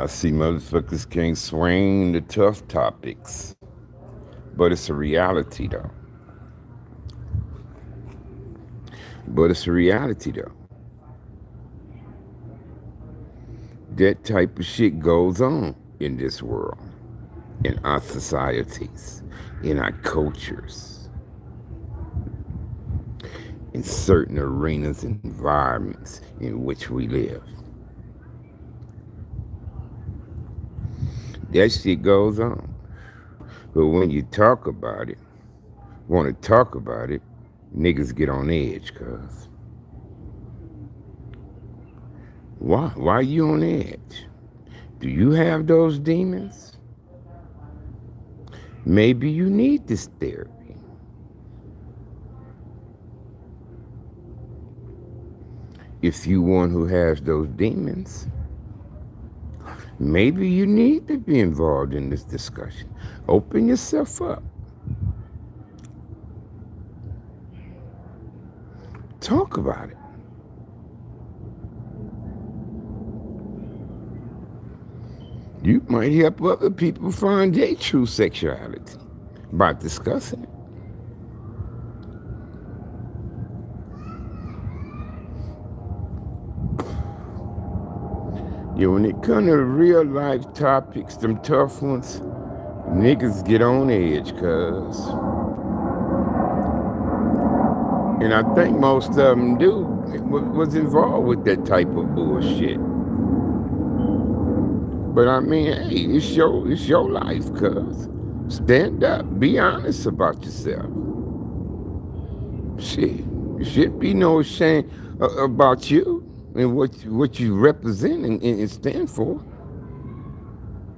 see motherfuckers can't swing the tough topics, but it's a reality though. But it's a reality though. That type of shit goes on in this world, in our societies, in our cultures, in certain arenas and environments in which we live. That shit goes on. But when you talk about it, want to talk about it, niggas get on edge, cuz. Why? Why are you on edge? Do you have those demons? Maybe you need this therapy. If you one who has those demons, maybe you need to be involved in this discussion. Open yourself up. Talk about it. You might help other people find their true sexuality by discussing it. Yeah, when it comes to real life topics, them tough ones, niggas get on edge, cuz. And I think most of them do was involved with that type of bullshit. But I mean, hey, it's your life, cuz. Stand up. Be honest about yourself. Shit. There should be no shame about you and what you represent and stand for.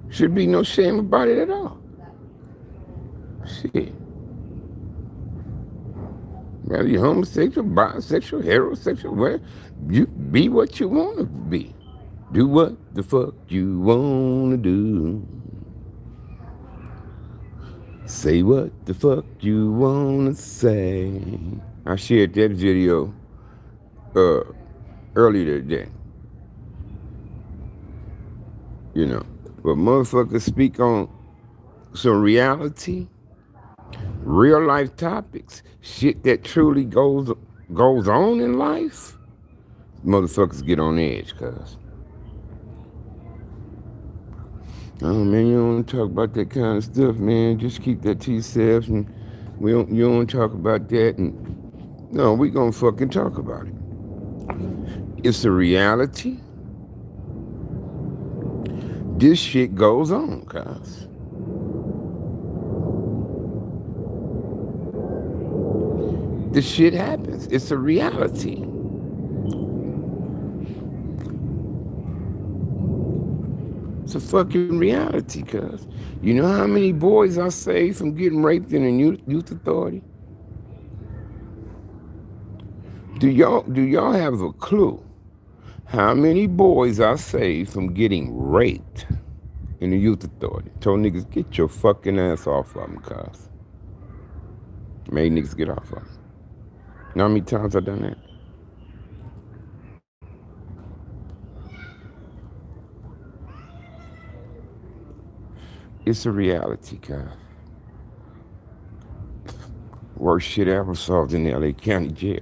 Should be no shame about it at all. Shit. Whether you're homosexual, bisexual, heterosexual, where you be what you want to be. Do what the fuck you want to do. Say what the fuck you want to say. I shared that video earlier today. You know, but motherfuckers speak on some reality, real life topics, shit that truly goes on in life. Motherfuckers get on edge, cuz. Oh man, you don't want to talk about that kind of stuff, man. Just keep that to yourself, and you don't talk about that. And no, we gonna fucking talk about it. It's a reality. This shit goes on, guys. This shit happens. It's a reality. It's a fucking reality, cuz. You know how many boys I saved from getting raped in a youth authority? Do y'all have a clue how many boys I saved from getting raped in the youth authority? Told niggas, get your fucking ass off of them, cuz. Made niggas get off of them. You know how many times I done that? It's a reality, cuz. Worst shit ever solved in the LA County Jail.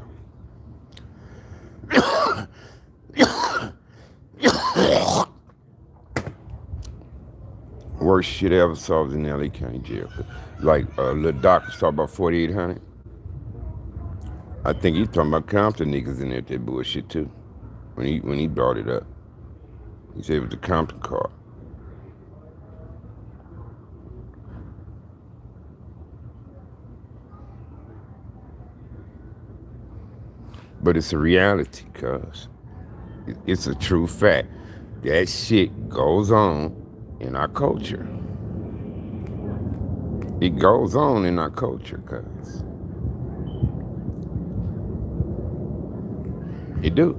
Worst shit ever solved in the LA County Jail. Like little Doc was talking about 4,800. I think he's talking about Compton niggas in there, that bullshit too. When he brought it up, he said it was the Compton car. But it's a reality, cuz. It's a true fact. That shit goes on in our culture. It goes on in our culture, cuz. It do.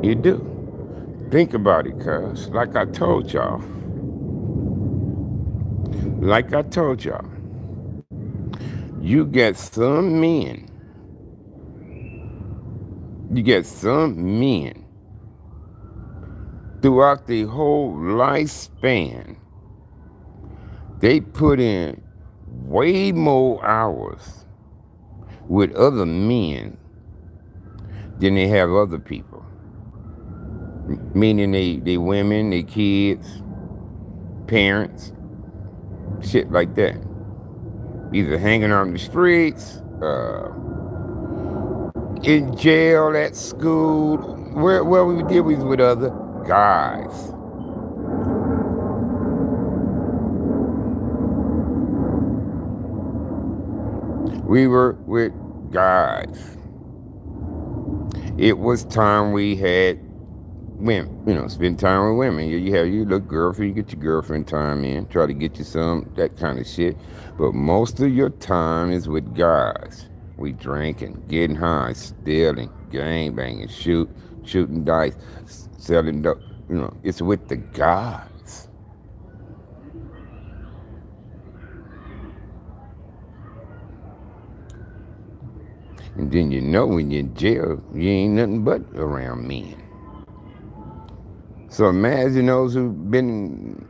It do. Think about it, cuz. Like I told y'all, you get some men You get some men throughout their whole lifespan, they put in way more hours with other men than they have other people. Meaning they women, they kids, parents, shit like that. Either hanging out in the streets, in jail, at school, where we did was with other guys. We were with guys. It was time we had women, spend time with women. You have your little girlfriend, you get your girlfriend time in, try to get you some, that kind of shit. But most of your time is with guys. We drinking, getting high, stealing, gang banging, shooting dice, selling dope. It's with the guys. And then when you're in jail, you ain't nothing but around men. So imagine those who've been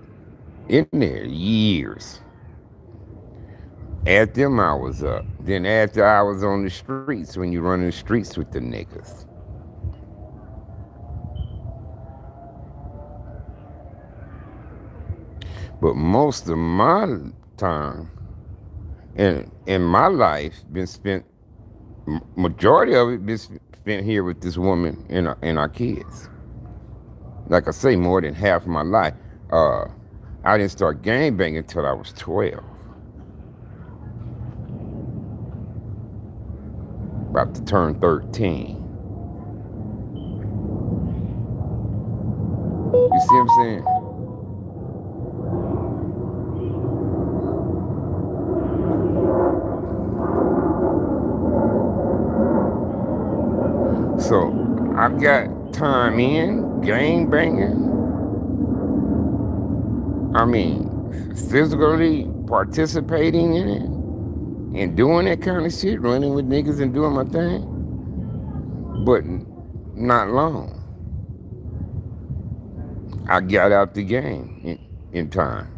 in there years. Add them hours up. Then add the hours on the streets when you run the streets with the niggas. But most of my time in my life been spent, majority of it been spent here with this woman and our kids. Like I say, more than half of my life. I didn't start gang banging until I was 12. About to turn 13. You see what I'm saying? So I've got time in gang banging. I mean, physically participating in it and doing that kind of shit, running with niggas and doing my thing, but not long. I got out the game in time.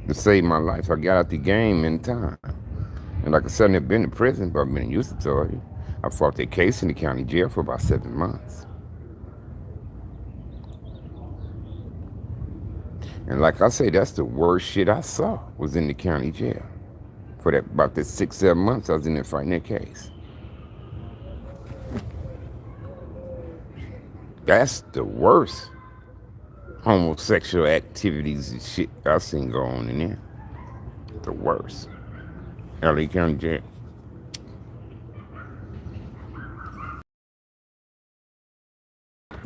To save my life, I got out the game in time. And like I said, I've never been to prison, but I've been in youth authority. I fought that case in the county jail for about 7 months. And like I say, that's the worst shit I saw was in the county jail. For that about the 6-7 months I was in there fighting that case. That's the worst homosexual activities and shit I seen go on in there. The worst. LA County Jail.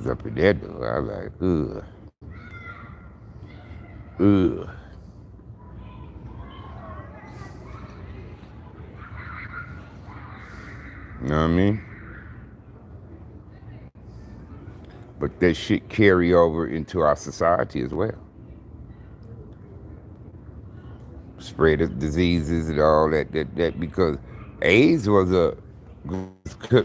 Up at that door, I was like, ugh. Ugh. You know what I mean? But that shit carry over into our society as well. Spread of diseases and all that because AIDS was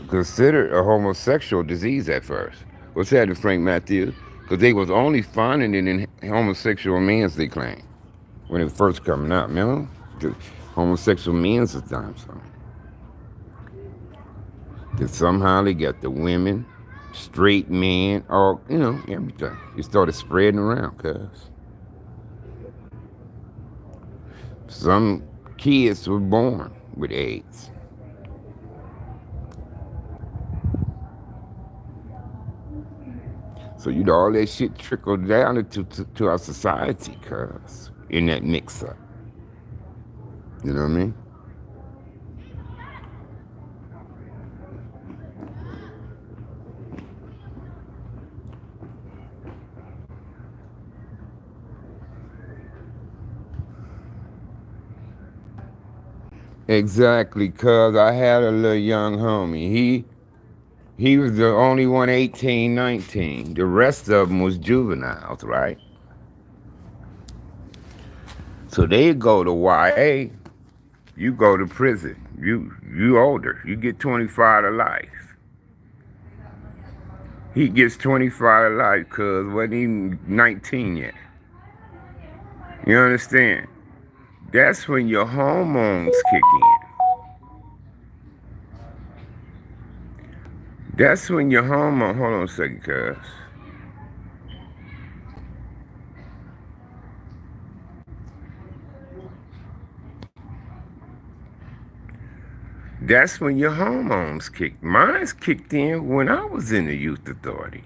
considered a homosexual disease at first. What's that to Frank Matthews? Because they was only finding it in homosexual men, they claim, when it was first coming out. Remember? The homosexual men's was dying from it. Then somehow they got the women, straight men, all, everything. It started spreading around, cuz. Some kids were born with AIDS. So, all that shit trickled down to our society, cuz, in that mix-up. You know what I mean? Exactly, cuz I had a little young homie. He was the only one 18, 19. The rest of them was juveniles, right? So they go to YA, you go to prison. You older. You get 25 to life. He gets 25 to life because wasn't even 19 yet. You understand? That's when your hormones kick in. That's when your hormone. Hold on a second, cuz. That's when your hormones kicked. Mine's kicked in when I was in the youth authority.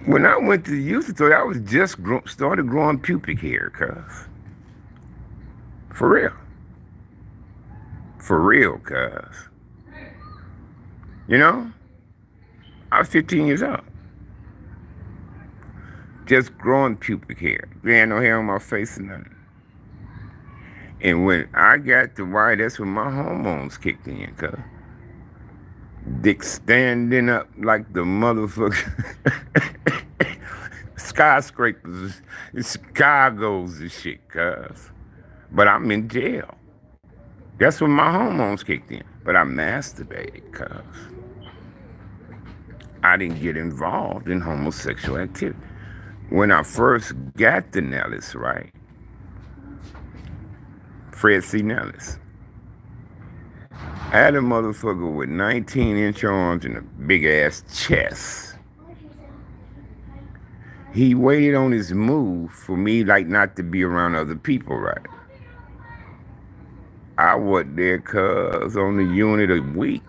When I went to the youth authority, I was just started growing pubic hair, cuz. For real. For real, cuz. You know? I was 15 years old. Just growing pubic hair. There ain't no hair on my face or nothing. And when I got to white, that's when my hormones kicked in, cuz. Dick standing up like the motherfucker. Skyscrapers, Chicago's and shit, cuz. But I'm in jail. That's when my hormones kicked in. But I masturbated, cuz. I didn't get involved in homosexual activity. When I first got to Nellis, right? Fred C. Nellis. I had a motherfucker with 19-inch arms and a big ass chest. He waited on his move for me like not to be around other people, right? I was there cuz on the unit a week.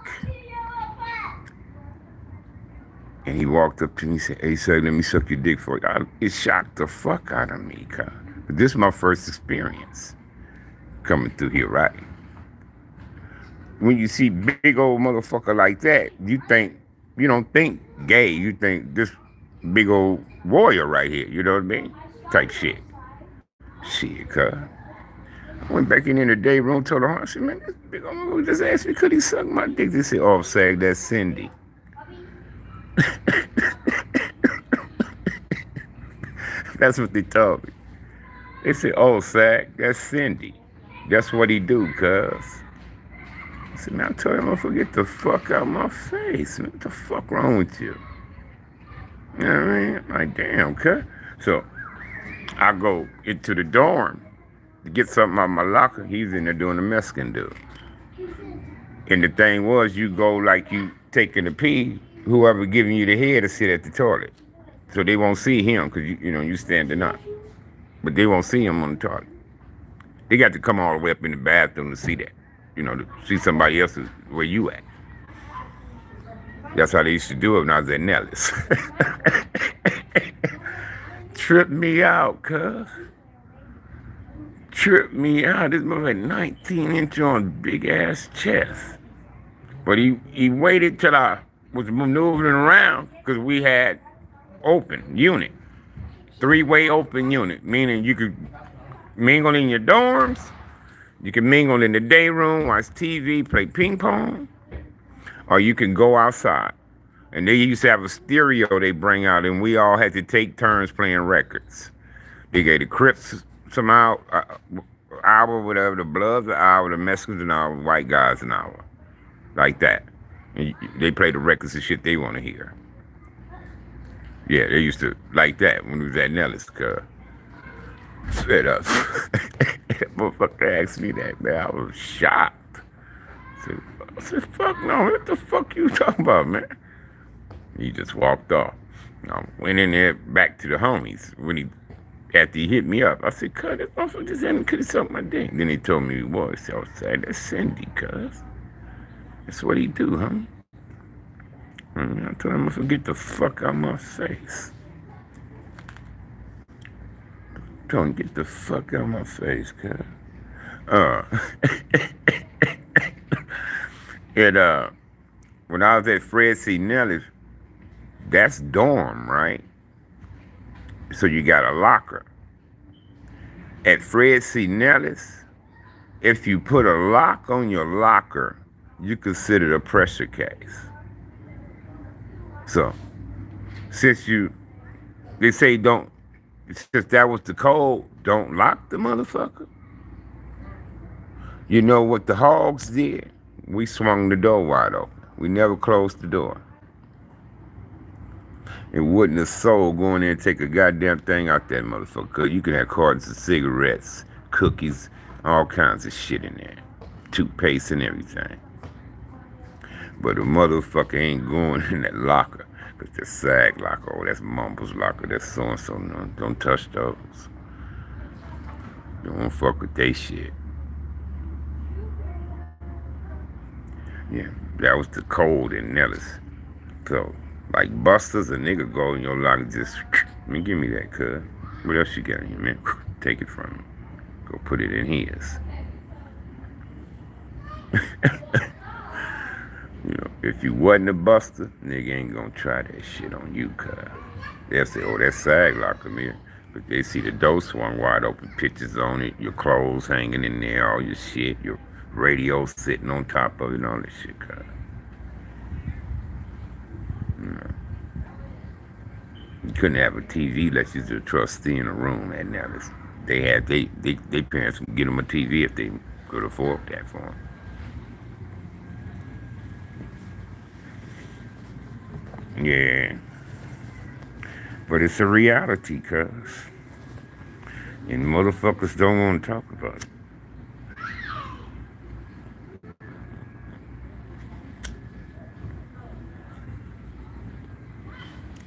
And he walked up to me and said, hey, sir, let me suck your dick for you. It shocked the fuck out of me, cuz. This is my first experience coming through here, right? When you see big old motherfucker like that, you don't think gay. You think this big old warrior right here, you know what I mean? Type shit. Shit, cuz. I went back in the day room, told her, I said, man, this big old motherfucker just asked me, could he suck my dick? They said, oh, Sag, that's Cindy. That's what they told me. They said, oh, Sag, that's Cindy. That's what he do, cuz. I said, man, I told him, get the fuck out of my face. Man, what the fuck wrong with you? You know what I mean? I'm like, damn, cuz. So I go into the dorm to get something out of my locker. He's in there doing the Mexican dude. And the thing was, you go like you taking a pee, whoever giving you the head to sit at the toilet. So they won't see him because, you standing up. But they won't see him on the toilet. They got to come all the way up in the bathroom to see that. To see somebody else where you at. That's how they used to do it when I was at Nellis. Tripped me out, cuz. Tripped me out. This motherfucker 19-inch on big ass chest. But he waited till I was maneuvering around because we had open unit. 3-way open unit, meaning you could mingle in your dorms, you can mingle in the day room, watch TV, play ping pong, or you can go outside. And they used to have a stereo they bring out, and we all had to take turns playing records. They gave the Crips some hour, whatever, the Bloods an hour, the Mexicans an hour, white guys an hour. Like that. And they play the records and shit they want to hear. Yeah, they used to like that when we was at Nellis, cuz. Straight up. That motherfucker asked me that, man. I was shocked. I said, fuck no, what the fuck you talking about, man? He just walked off. I went in there back to the homies after he hit me up. I said, cuz, this motherfucker just had me, could have sucked my dick. Then he told me he was. So I was saying, that's Cindy, cuz. That's what he do, homie. I told him to get the fuck out of my face. Told him, get the fuck out of my face, cuz. When I was at Fred C. Nellis, that's dorm, right? So you got a locker. At Fred C. Nellis, if you put a lock on your locker, you consider it a pressure case. So, since they say since that was the code, don't lock the motherfucker. You know what the hogs did? We swung the door wide open. We never closed the door. It wouldn't a soul go in there and take a goddamn thing out that motherfucker. You can have cartons of cigarettes, cookies, all kinds of shit in there. Toothpaste and everything. But a motherfucker ain't going in that locker. Because that's SAG locker. Oh, that's Mumble's locker. That's so-and-so. No, don't touch those. Don't fuck with they shit. Yeah, that was the code in Nellis. So, like Busters, a nigga go in your locker just, man, give me that, cuz. What else you got in here, man? Take it from me. Go put it in his. You know, if you wasn't a buster, nigga ain't gonna try that shit on you, cuz. They'll say, oh, that's SAG locker, man. But they see the door swung wide open, pictures on it, your clothes hanging in there, all your shit, your radio sitting on top of it, and all that shit, cuz. You know. You couldn't have a TV unless you was a trustee in a room at Nellis. They parents could get them a TV if they could afford that for them. Yeah. But it's a reality, cuz. And motherfuckers don't want to talk about it.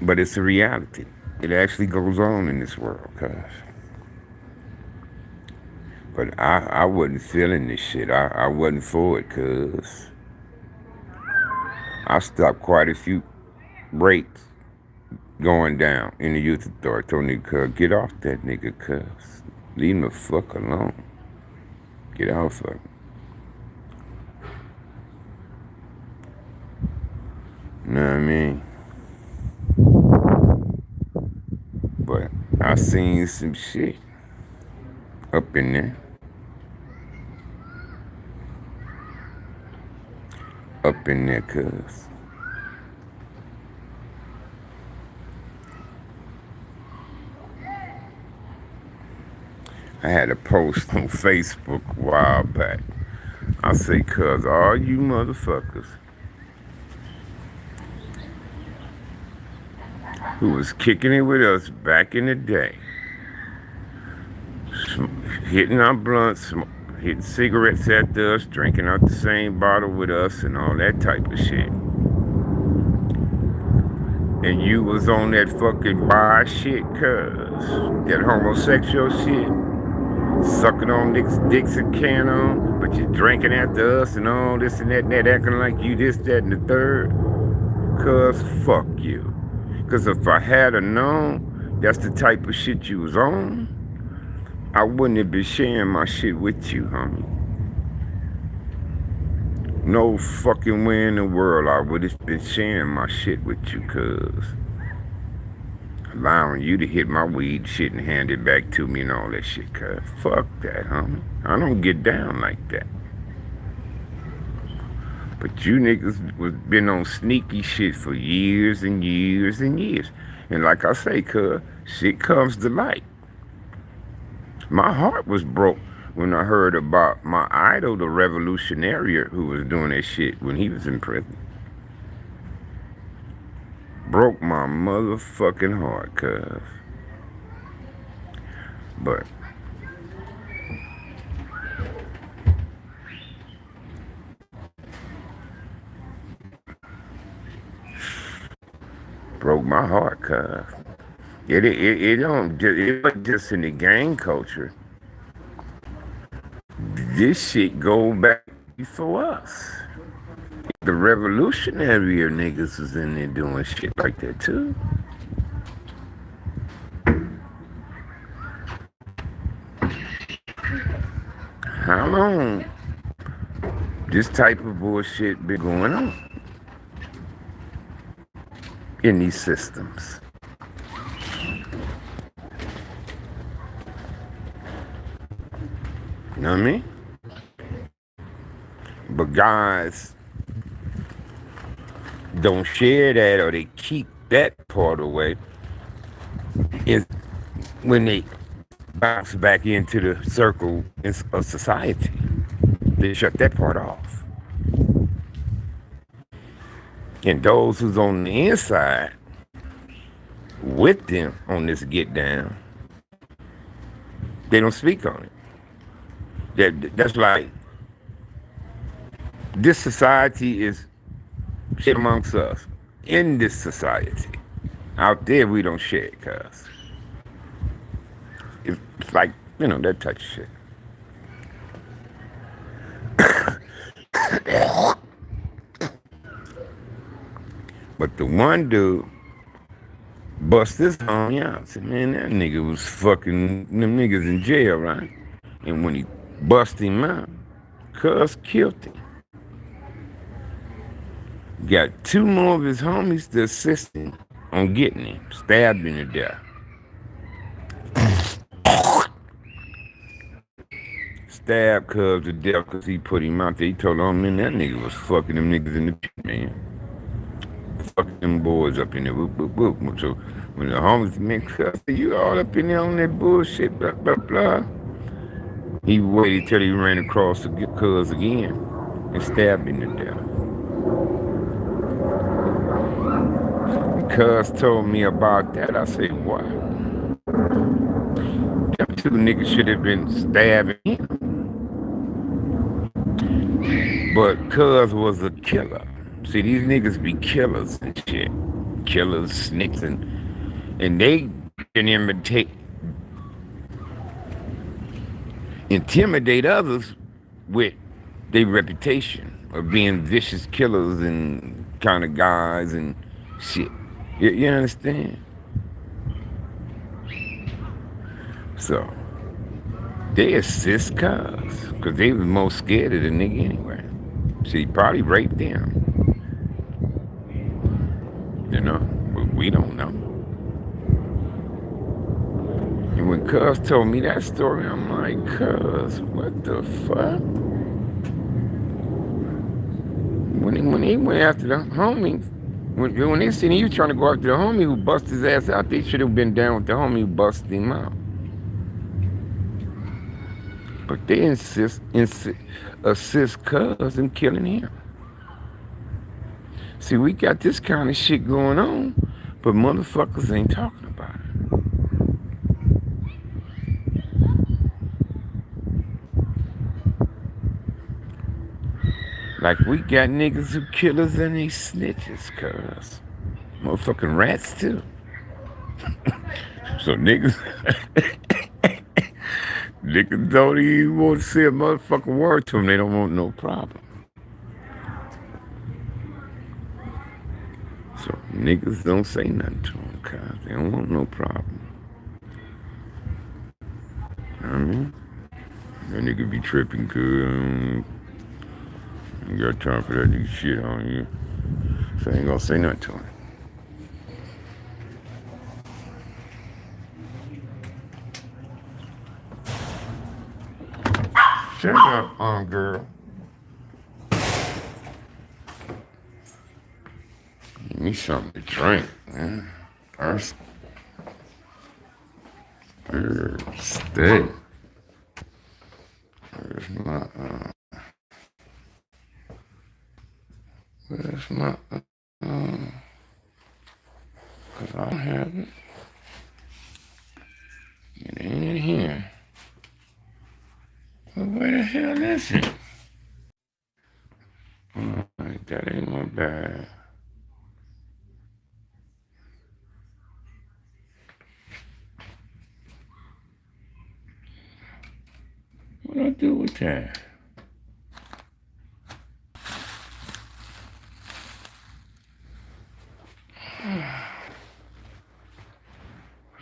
But it's a reality. It actually goes on in this world, cuz. But I wasn't feeling this shit. I wasn't for it, cuz. I stopped quite a few rapes going down in the youth authority. Told nigga, cuz, get off that nigga, cuz. Leave him the fuck alone. Get off of him. You know what I mean? But I seen some shit up in there. Up in there, cuz. I had a post on Facebook a while back. I say, cuz, all you motherfuckers who was kicking it with us back in the day, hitting our blunts, hitting cigarettes after us, drinking out the same bottle with us, and all that type of shit. And you was on that fucking bar shit, cuz. That homosexual shit. Sucking on niggas' dicks and can on, but you drinking after us and all this and that, acting like you this, that, and the third. Cuz, fuck you. Cuz if I had known that's the type of shit you was on, I wouldn't have been sharing my shit with you, homie. No fucking way in the world I would have been sharing my shit with you, cuz. Allowing you to hit my weed shit and hand it back to me and all that shit, cuz. Fuck that, homie. I don't get down like that. But you niggas was been on sneaky shit for years and years and years. And like I say, cuz, shit comes to light. My heart was broke when I heard about my idol, the revolutionary who was doing that shit when he was in prison. Broke my motherfucking heart, cuz. But broke my heart, cuz. It don't just, it wasn't just in the gang culture. This shit go back before us. The revolutionary niggas was in there doing shit like that too. How long this type of bullshit been going on in these systems? You know what I mean? But guys don't share that, or they keep that part away, is when they bounce back into the circle of society. They shut that part off. And those who's on the inside with them on this get down, they don't speak on it. That's like this society is shit amongst us. In this society, out there we don't share it, cuz it's like that type of shit. But the one dude bust this homie out. Said, man, that nigga was fucking them niggas in jail, right? And when he bust him out, cuz killed him. Got two more of his homies to assist him on getting him, stabbed him to death. Stabbed cuz to death because he put him out there. He told him, man, that nigga was fucking them niggas in the pit, man. Fucking them boys up in there. Whoop, whoop, whoop. So when the homies, man, cuz you all up in there on that bullshit, blah, blah, blah. He waited till he ran across the cuz again and stabbed him to death. Cuz told me about that. I said, what? Them two niggas should have been stabbing him. But cuz was a killer. See, these niggas be killers and shit. Killers, snakes, and they can intimidate others with their reputation of being vicious killers and kind of guys and shit. You understand? So they assist cuz because they was most scared of the nigga anyway. So he probably raped them. But we don't know. And when cuz told me that story, I'm like, cuz, what the fuck? When he went after the homie, when they seen he was trying to go after the homie who busted his ass out, they should have been down with the homie who busted him out. But they assist cuz in killing him. See, we got this kind of shit going on, but motherfuckers ain't talking about it. Like we got niggas who killers and they snitches, cuz. Motherfucking rats too. So niggas niggas don't even want to say a motherfucking word to them. They don't want no problem. So niggas don't say nothing to them, cuz. They don't want no problem. You know what I mean? That nigga be tripping, cuz. You got time for that nigga shit on you. So I ain't gonna say nothing to him. Shut up, girl. Give me something to drink, man. Thirsty. Stay. Where's my, cause I don't have it. It ain't in here. Well, where the hell is it? Alright, that ain't my bag. What do I do with that?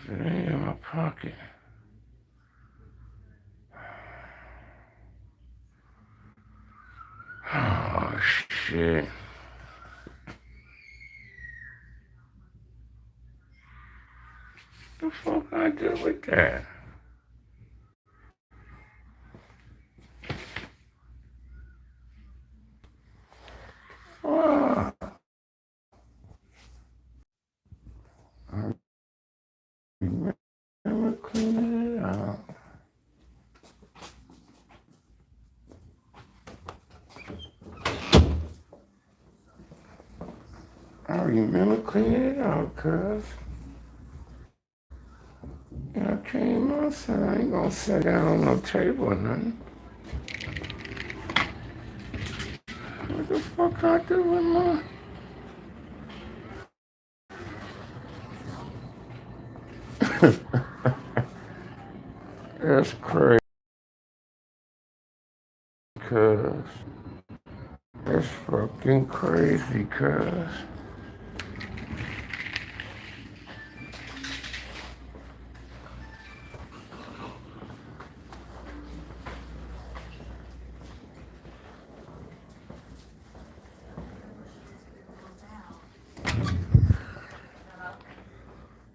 It ain't in my pocket. Oh, shit. What the fuck I do with that? Oh. I remember cleaning it out. remember cleaning it out, cuz. I came outside. I ain't gonna sit down on no table or nothing. What the fuck I do with my... That's crazy, cuz. That's fucking crazy, cuz.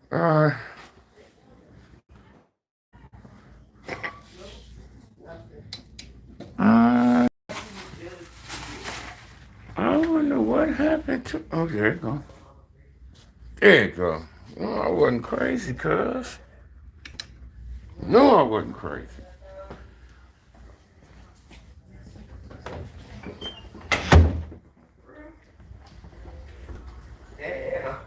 Uh, uh, I wonder what happened to... Oh, there you go. There you go. No, I wasn't crazy, cuz. No, I wasn't crazy. Yeah.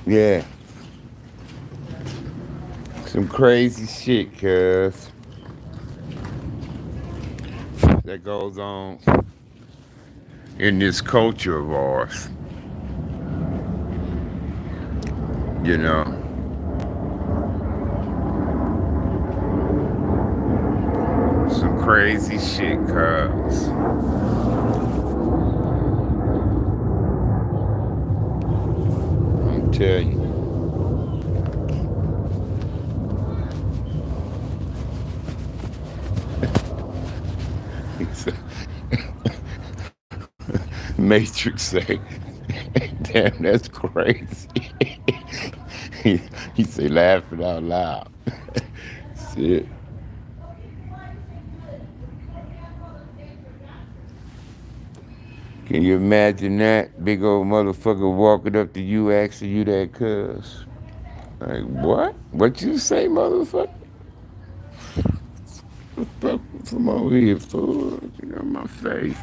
Yeah. Some crazy shit, cuz. That goes on in this culture of ours. You know, some crazy shit, cuz. I'm telling you. Matrix say, damn, that's crazy. he, he say, laughing out loud. Shit. Can you imagine that? Big old motherfucker walking up to you asking you that, cuz. Like, what? What you say, motherfucker? Fuck from over here, fool. You know my face.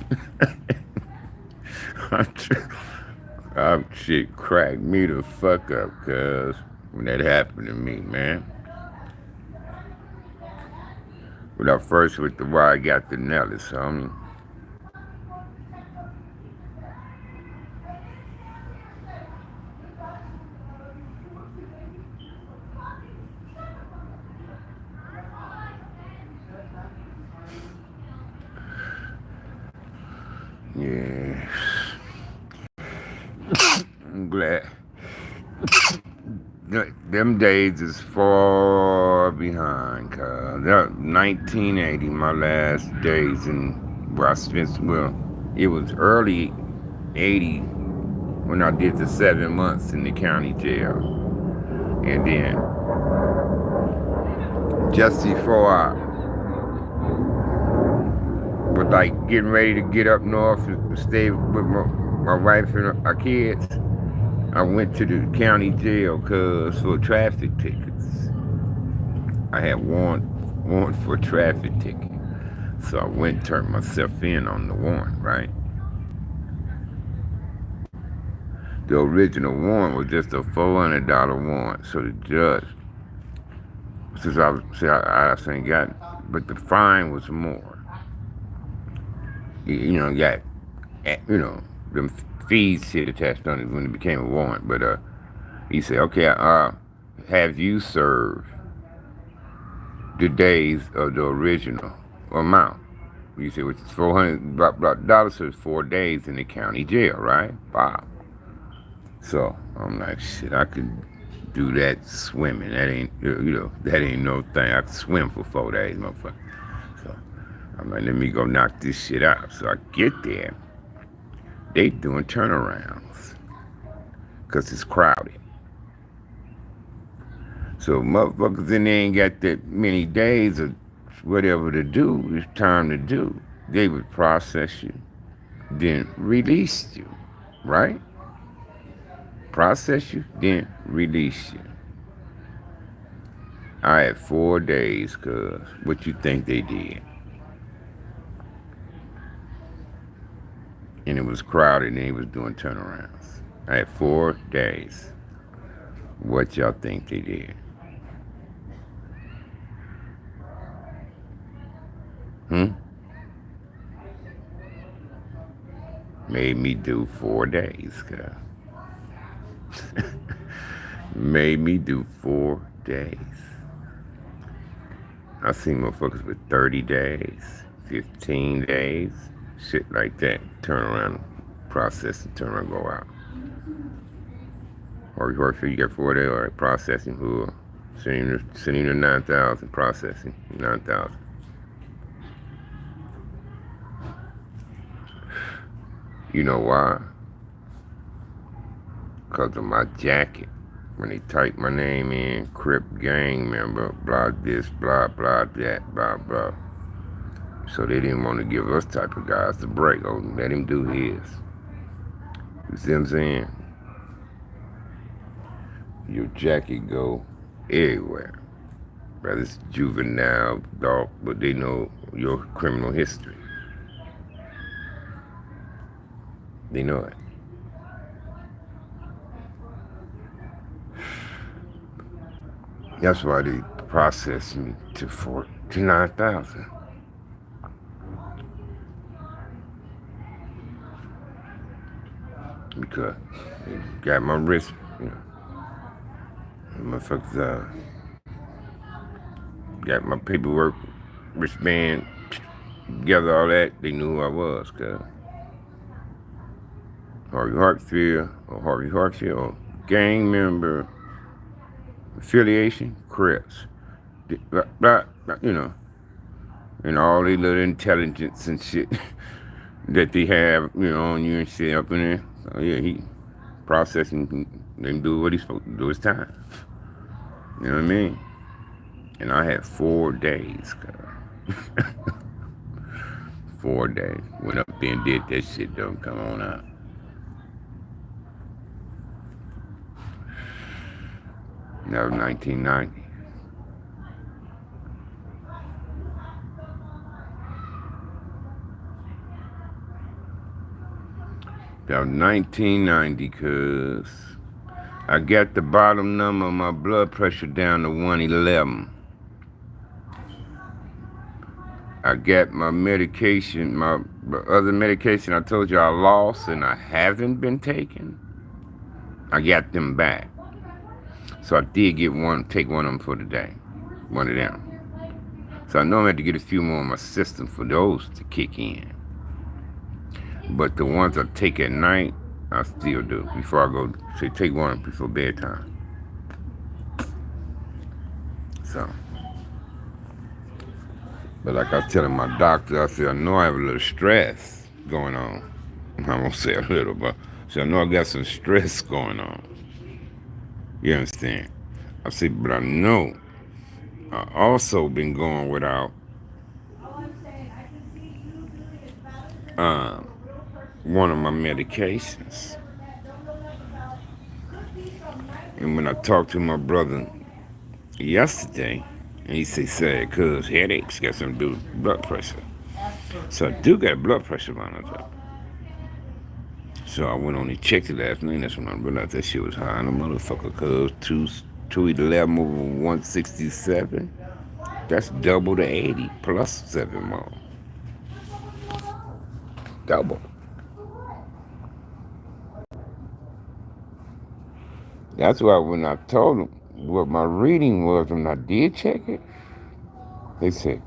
Shit cracked me the fuck up, cuz. When that happened to me, man. When I first went to where I got the Nellis, homie. Yeah. I'm glad. Them days is far behind, cuz. That 1980, my last days in where I spent, well, it was early 80 when I did the 7 months in the county jail. And then just before I was like getting ready to get up north and stay with my wife and our kids, I went to the county jail cuz for traffic tickets. I had warrant for a traffic ticket. So I went and turned myself in on the warrant, right? The original warrant was just a $400 warrant. So the judge, since I ain't got it, but the fine was more. Got, them fees shit attached on it when it became a warrant. But he said, okay, have you served the days of the original amount? You said, which is $400, so it's 4 days in the county jail, right? Wow. So I'm like, shit, I could do that swimming. That ain't, that ain't no thing. I could swim for 4 days, motherfucker. So I'm like, let me go knock this shit out. So I get there. They doing turnarounds because it's crowded. So motherfuckers in there ain't got that many days of whatever to do, it's time to do. They would process you, then release you, right? Process you, then release you. I had 4 days, cuz what you think they did? And it was crowded and they was doing turnarounds. I had 4 days. What y'all think they did? Hmm? Made me do 4 days, cuz. Made me do 4 days. I seen motherfuckers with 30 days, 15 days, shit like that. Turn around, process, and turn around, go out. Or you got 4 days, all right, processing, who sending you 9,000, processing, 9,000. You know why? Because of my jacket. When they type my name in, Crip gang member, blah this, blah, blah, that, blah, blah. So they didn't want to give us type of guys the break. Oh, let him do his. You see what I'm saying? Your jacket go everywhere. Whether it's juvenile, adult, but they know your criminal history. They know it. That's why they processed me to 9,000. Because they got my wrist, you know. Motherfuckers got my paperwork, wristband, together, all that. They knew who I was, cuz. Harvey Hartsfield, or gang member, affiliation, Crips. You know, and all the little intelligence and shit that they have, you know, on you and shit up in there. So yeah, he processing, then do what he's supposed to do his time. You know what I mean? And I had 4 days, cuz. 4 days. Went up there and did that shit, don't come on out. That was 1990. That was 1990, cuz I got the bottom number of my blood pressure down to 111. I got my medication, my other medication I told you I lost and I haven't been taking. I got them back. So I did take one of them for the day. One of them. So I know I had to get a few more in my system for those to kick in. But the ones I take at night, I still do. Before I go, say take one before bedtime. So. But like I was telling my doctor, I said, I know I have a little stress going on. I won't say a little, but I said, I know I got some stress going on. You understand? I said, but I know I also been going without one of my medications. And when I talked to my brother yesterday, and he said, cuz headaches got something to do with blood pressure. So I do got blood pressure monitor. So I went on and checked it last night. That's when I realized that shit was high in the motherfucker, cuz 211 over 167. That's double the 80 plus 7 more. Double. That's why when I told them what my reading was when I did check it, they said,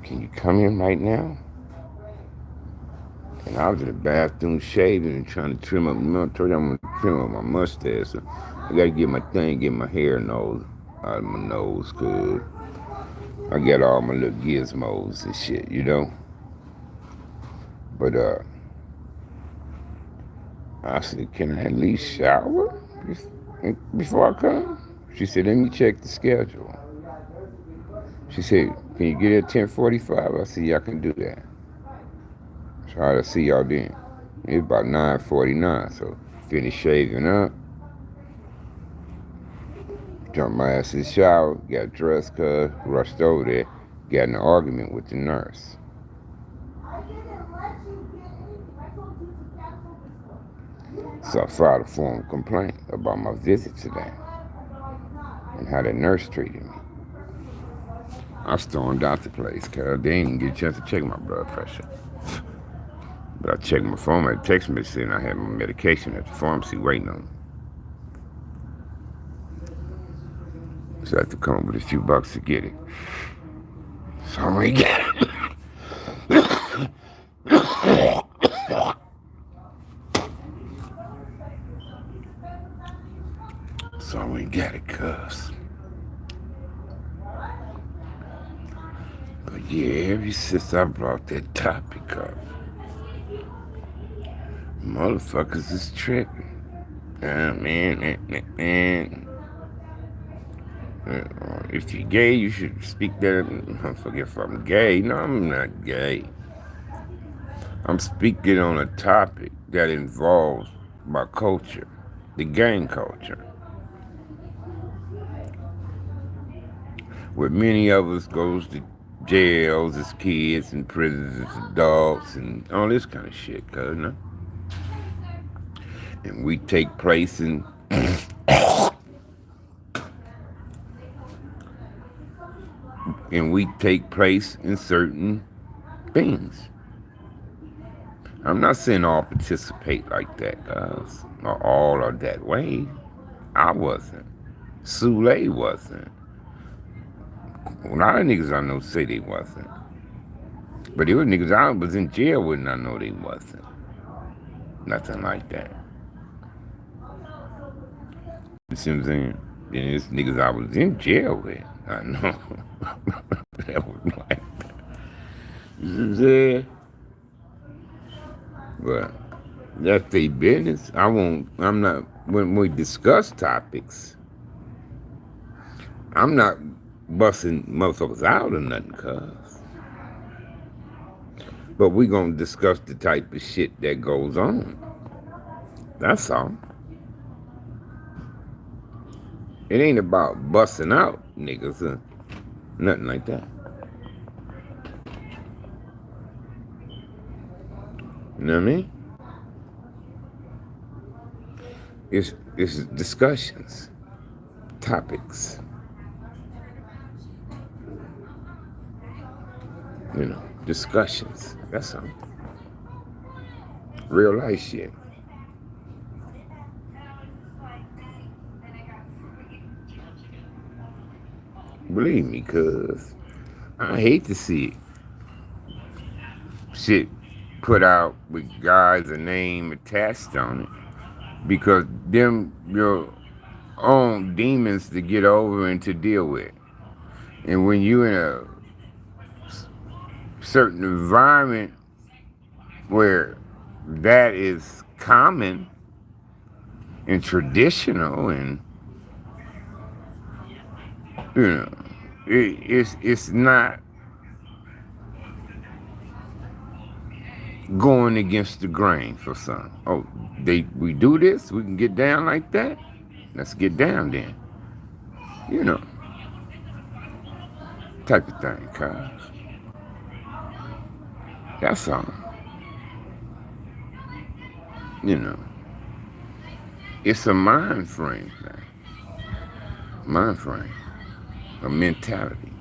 can you come in right now? And I was in the bathroom shaving and trying to trim up. I told you I'm going to trim up my mustache. So I got to get my thing, get my hair nose out of my nose, cuz I got all my little gizmos and shit, you know? But I said, can I at least shower before I come? She said, let me check the schedule. She said, can you get at 10:45? I see y'all can do that. Try to see y'all then. It's about 9:49, so finish shaving up. Jumped my ass in the shower, got dressed, rushed over there, got in an argument with the nurse. So I filed a formal complaint about my visit today and how the nurse treated me. I stormed out the place because they didn't even get a chance to check my blood pressure. But I checked my phone, I text me saying I had my medication at the pharmacy waiting on me. So I had to come up with a few bucks to get it. So I ain't got it. So I ain't got it, cuz. But yeah, ever since I brought that topic up, motherfuckers is tripping. Man. If you're gay, you should speak that. I forget if I'm gay. No, I'm not gay. I'm speaking on a topic that involves my culture, the gang culture, where many of us goes to jails as kids and prisons as adults and all this kind of shit, cuz, no? And we take place in certain things. I'm not saying all participate like that, guys, or all are that way. I wasn't. Sule wasn't. A lot of niggas I know say they wasn't. But there were niggas I was in jail with and I know they wasn't. Nothing like that. You see what I'm saying? Then there's niggas I was in jail with. I know. That was like that. You see what I'm saying? But that's their business. I'm not, when we discuss topics, I'm not busting motherfuckers out or nothing, cuz. But we gonna discuss the type of shit that goes on. That's all. It ain't about busting out niggas or nothing like that. You know what I mean? It's discussions, topics. You know, discussions. That's all. Real life shit. Believe me, cuz I hate to see shit put out with guys a name attached on it. Because them your own demons to get over and to deal with. And when you in a certain environment where that is common and traditional, and you know, it's not going against the grain for some. Oh, we do this, we can get down like that. Let's get down then. You know, type of thing, cuz. That's all. You know, it's a mind frame thing. Mind frame, a mentality.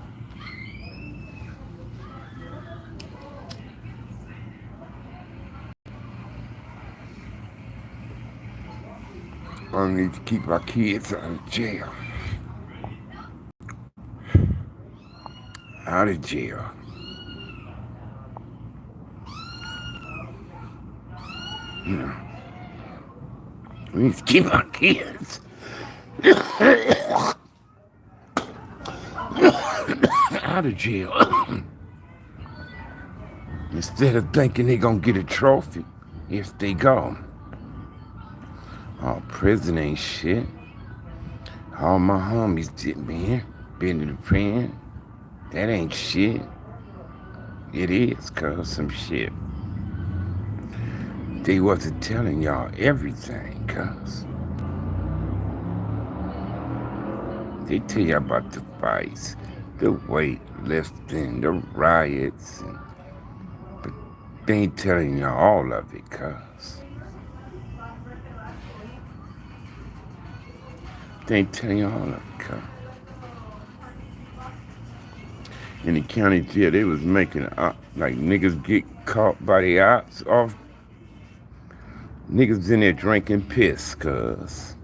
I need to keep our kids out of jail. Out of jail. You know, we need to keep our kids out of jail. Instead of thinking they're gonna get a trophy if they go. Oh, prison ain't shit. All my homies did, man. Been to the pen. That ain't shit. It is, cuz, some shit. They wasn't telling y'all everything, cuz. They tell you about the fights, the weightlifting, the riots, but they ain't telling you all of it, cuz. They ain't telling you all of it, cuz. In the county jail, they was making like niggas get caught by the ops off. Niggas in there drinking piss, cuz.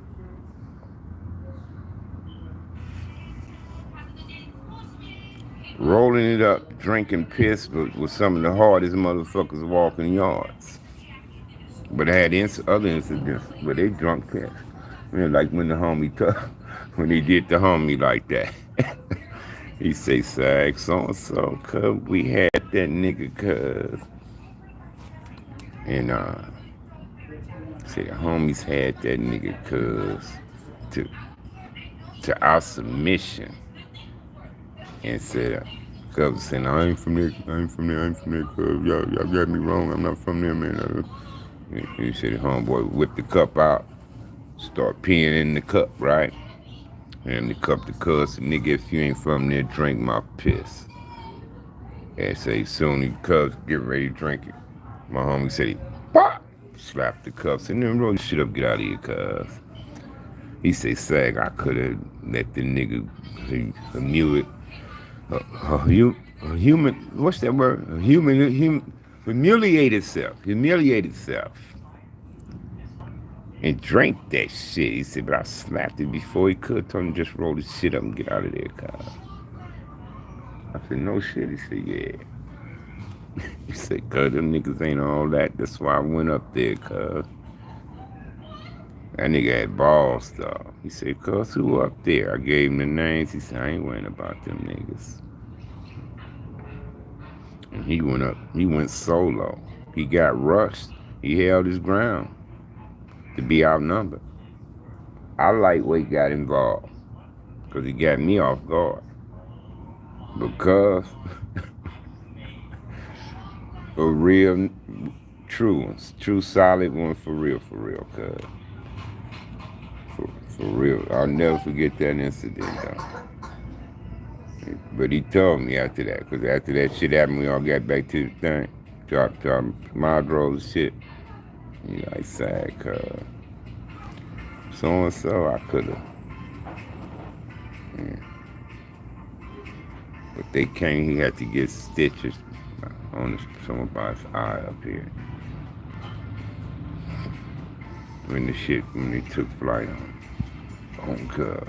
Rolling it up, drinking piss was some of the hardest motherfuckers walking yards. But I had other incidents where they drunk piss. Like when the homie when he did the homie like that. He say, "Sag, so-and-so, cuz we had that nigga, cuz." And say the homies had that nigga, cuz, to our submission. And said, cuz saying, "I ain't from there, cuz y'all got me wrong, I'm not from there, man." And he said the homeboy whipped the cup out, start peeing in the cup, right? And the cup to cuz, "Nigga, if you ain't from there, drink my piss." And say soon he cuz get ready to drink it. My homie said he pop, slapped the cups and then roll your shit up, get out of here, cuz. He say, "Sag, I could have let the nigga humiliate a human, what's that word? A human, humiliate itself, and drank that shit." He said, "But I slapped it before he could. Told him just roll the shit up and get out of there, cuz." I said, "No shit." He said, "Yeah." He said, "Cuz them niggas ain't all that. That's why I went up there, cuz." That nigga had balls, though. He said, "Cuz, who up there?" I gave him the names. He said, "I ain't worrying about them niggas." And he went up. He went solo. He got rushed. He held his ground to be outnumbered. Our lightweight got involved because he got me off guard. Because a real, true ones, true solid one for real, cuz. For real. I'll never forget that incident, though. But he told me after that, because after that shit happened, we all got back to the thing. To our Madros and shit. He like, "Sad, cuz. So and so, I could have." Yeah. But they came, he had to get stitches on somebody's eye up here. When they took flight on cuz.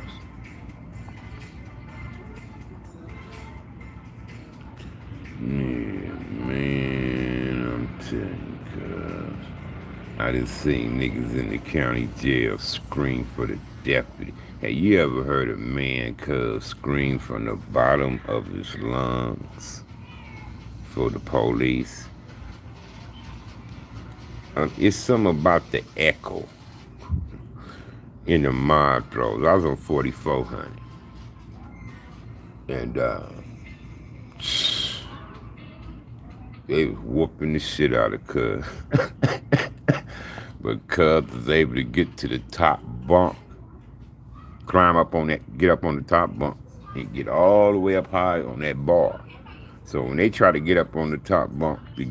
Yeah, man, I'm telling you, cuz. I done seen niggas in the county jail scream for the deputy. Have you ever heard a man, cuz, scream from the bottom of his lungs for the police? It's something about the echo in the mod throws. I was on 4400. And they was whooping the shit out of cuz. But cuz was able to get to the top bunk, get up on the top bunk, and get all the way up high on that bar. So when they try to get up on the top bunk to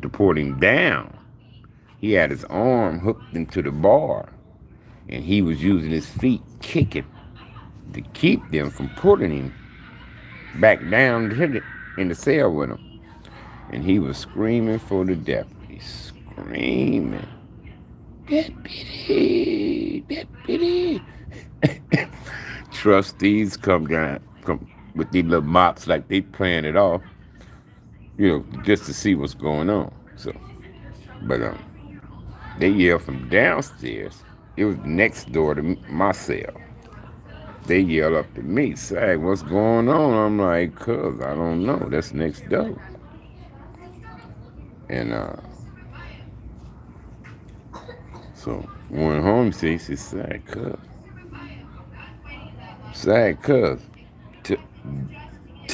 deport him down, he had his arm hooked into the bar, and he was using his feet kicking to keep them from pulling him back down in the cell with him. And he was screaming for the deputy, screaming, "Deputy." Trustees come with these little mops like they playing it off, just to see what's going on. So, but they yelled from downstairs. It was next door to my cell. They yelled up to me, "Say, what's going on?" I'm like, "Cuz, I don't know. That's next door." And so when home says, he said, "Cuz,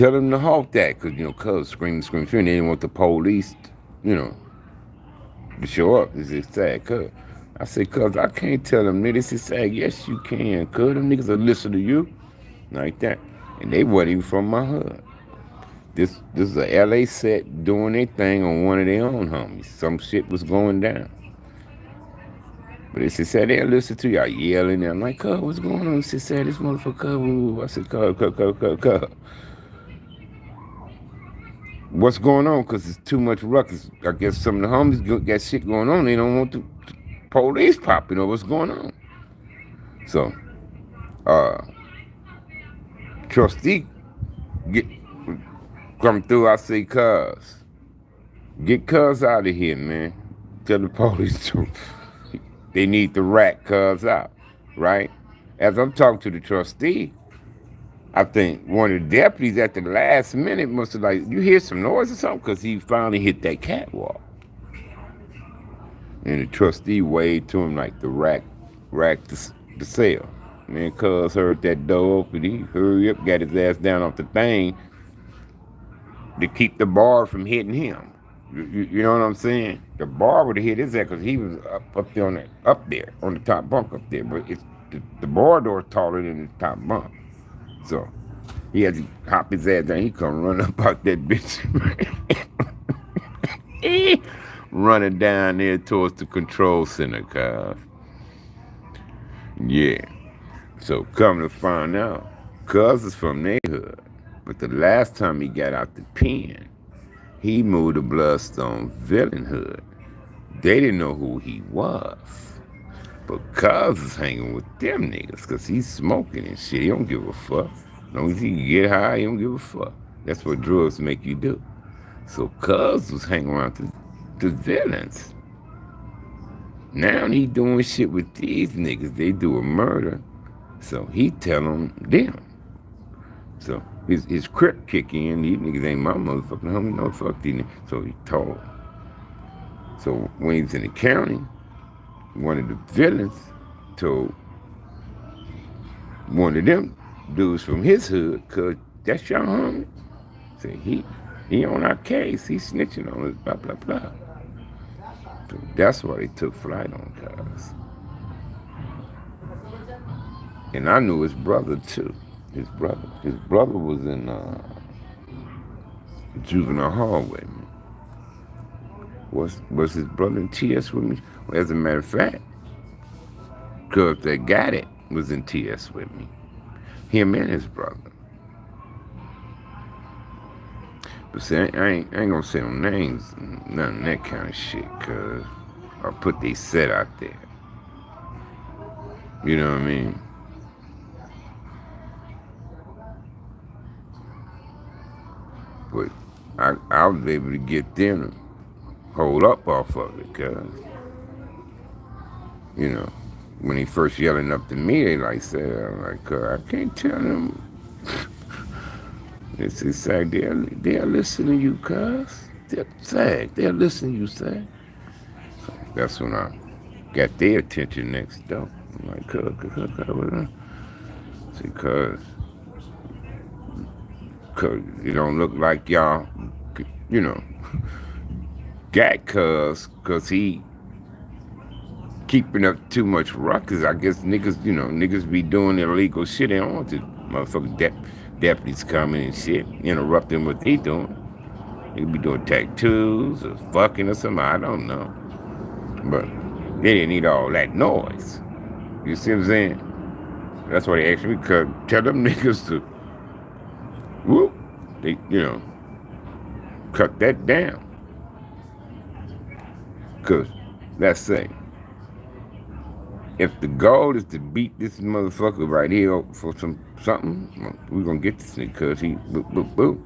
Tell them to halt that, because, cuz screaming, they didn't want the police, you know, to show up. It's sad, cuz. I said, cuz, I can't tell them niggas. It's sad. Yes, you can, cuz. Them niggas will listen to you like that. And they wasn't even from my hood. This is a LA set doing their thing on one of their own homies. Some shit was going down. But they said, they'll listen to y'all yelling. I'm like, cuz, what's going on? She said, this motherfucker, I said, cuz. What's going on? Because it's too much ruckus. I guess some of the homies got shit going on. They don't want the police popping or what's going on. So, uh, trustee get come through. I say, cuz, get cuz out of here, man. Tell the police to, they need to rat cuz out, right? As I'm talking to the trustee, I think one of the deputies at the last minute must have like, you hear some noise or something? Because he finally hit that catwalk. And the trustee waved to him like the rack the cell. Man, cuz heard that door open. He hurry up, got his ass down off the thing to keep the bar from hitting him. You know what I'm saying? The bar would have hit his ass because he was up there on the top bunk up there. But the bar door is taller than the top bunk. So he had to hop his ass down. He come run up out that bitch. Running down there towards the control center, cuz. Yeah. So come to find out, cuz is from their hood. But the last time he got out the pen, he moved to Bloodstone Villain hood. They didn't know who he was. But cuz is hanging with them niggas because he's smoking and shit. He don't give a fuck. As long as he can get high, he don't give a fuck. That's what drugs make you do. So cuz was hanging around the villains. Now he doing shit with these niggas. They do a murder. So he telling them. So his crip kick in. These niggas ain't my motherfucking homie. No, fuck these niggas. So he told. So when he was in the county, one of the villains told one of them dudes from his hood, cuz that's your homie. Say he on our case. He snitching on us, blah, blah, blah. So that's why they took flight on cuz. And I knew his brother too. His brother was in juvenile hall with me. Was his brother in TS with me? Well, as a matter of fact, cuz that got it was in TS with me. Him and his brother. But see, I ain't gonna say no names, none of that kind of shit, cuz I'll put they set out there. You know what I mean? But I was able to get them to hold up off of it, cuz, when he first yelling up to me, they like said, I'm like, I can't tell them. It's like they'll listen to you, cuz. They'll listen to you, Sag. So that's when I got their attention next door. I'm like, cuz, see, cuz it don't look like y'all, got cuz he keeping up too much ruckus. I guess niggas be doing illegal shit. They don't want to motherfucking deputies coming and shit, interrupting what they doing. They be doing tattoos or fucking or something. I don't know. But they didn't need all that noise. You see what I'm saying? That's why they asked me, cuz tell them niggas to whoop. They, cut that down. Cause let's say, if the goal is to beat this motherfucker right here for something, we're gonna get this nigga, cause he boop boop boop.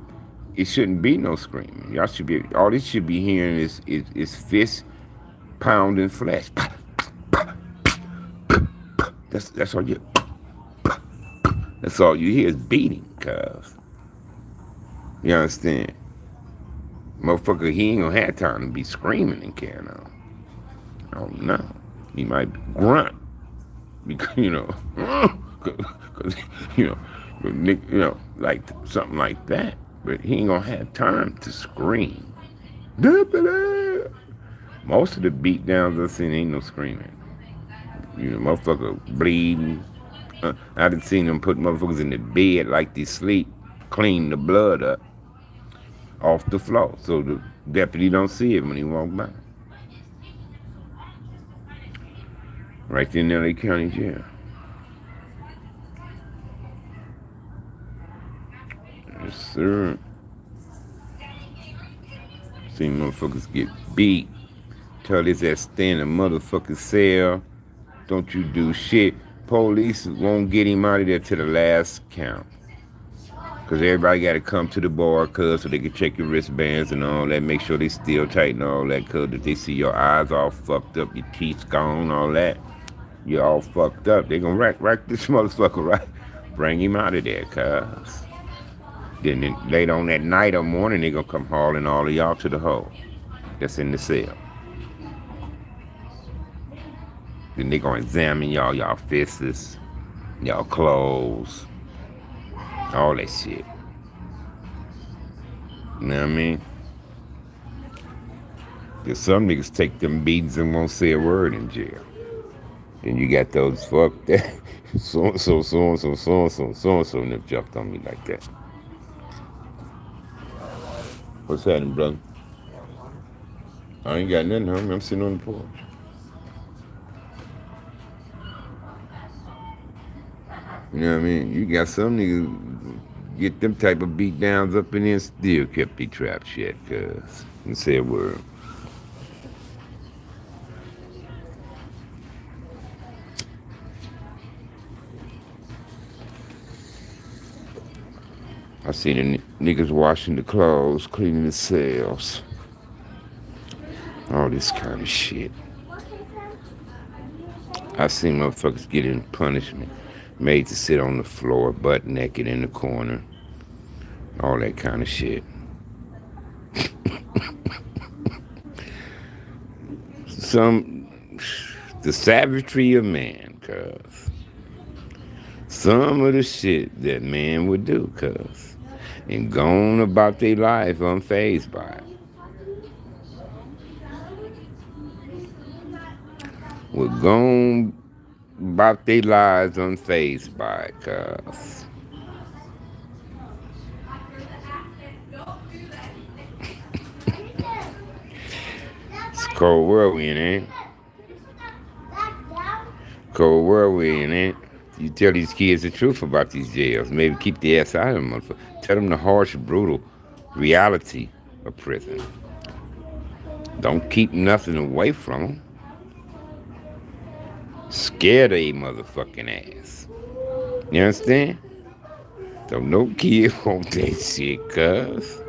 It shouldn't be no screaming. Y'all should be all this should be hearing is fist pounding flesh. That's all you. That's all you hear is beating, cuz. You understand? Motherfucker, he ain't gonna have time to be screaming and carrying on. I don't know. He might grunt. Because, cause, like something like that. But he ain't gonna have time to scream. Most of the beat downs I seen ain't no screaming. You know, motherfucker bleeding. I done seen them put motherfuckers in the bed like they sleep, clean the blood up off the floor so the deputy don't see it when he walk by. Right there in LA County Jail. Yes, sir. Seen motherfuckers get beat. Tell this that stay in a motherfucking cell. Don't you do shit. Police won't get him out of there till the last count. Because everybody got to come to the bar, cuz, so they can check your wristbands and all that. Make sure they still tight and all that, cuz, that they see your eyes all fucked up, your teeth gone, all that. You're all fucked up. They gonna rack this motherfucker, right? Bring him out of there, cuz. Then late on that night or morning, they gonna come hauling all of y'all to the hole that's in the cell. Then they gonna examine y'all fists, y'all clothes, all that shit. You know what I mean? Cause some niggas take them beatings and won't say a word in jail. Then you got those fuck that so and so, so and so, so and so, so and so, and they jumped on me like that. What's happening, brother? I ain't got nothing, homie. I'm sitting on the porch. You know what I mean? You got some niggas get them type of beat downs up in there and still kept their trap shit, cuz. And say a word. I seen the niggas washing the clothes, cleaning the cells. All this kind of shit. I seen motherfuckers getting punishment, made to sit on the floor, butt naked in the corner. All that kind of shit. The savagery of man, cuz. Some of the shit that man would do, cuz. And gone about their life unfazed by it. Would gone about their lives unfazed by it, cuz. It's a cold world we in, ain't it? Cold world we in, ain't it? You tell these kids the truth about these jails. Maybe keep the ass out of them, motherfucker. Tell them the harsh, brutal reality of prison. Don't keep nothing away from them. Scare they motherfucking ass. You understand? Don't no kid want that shit, cuz.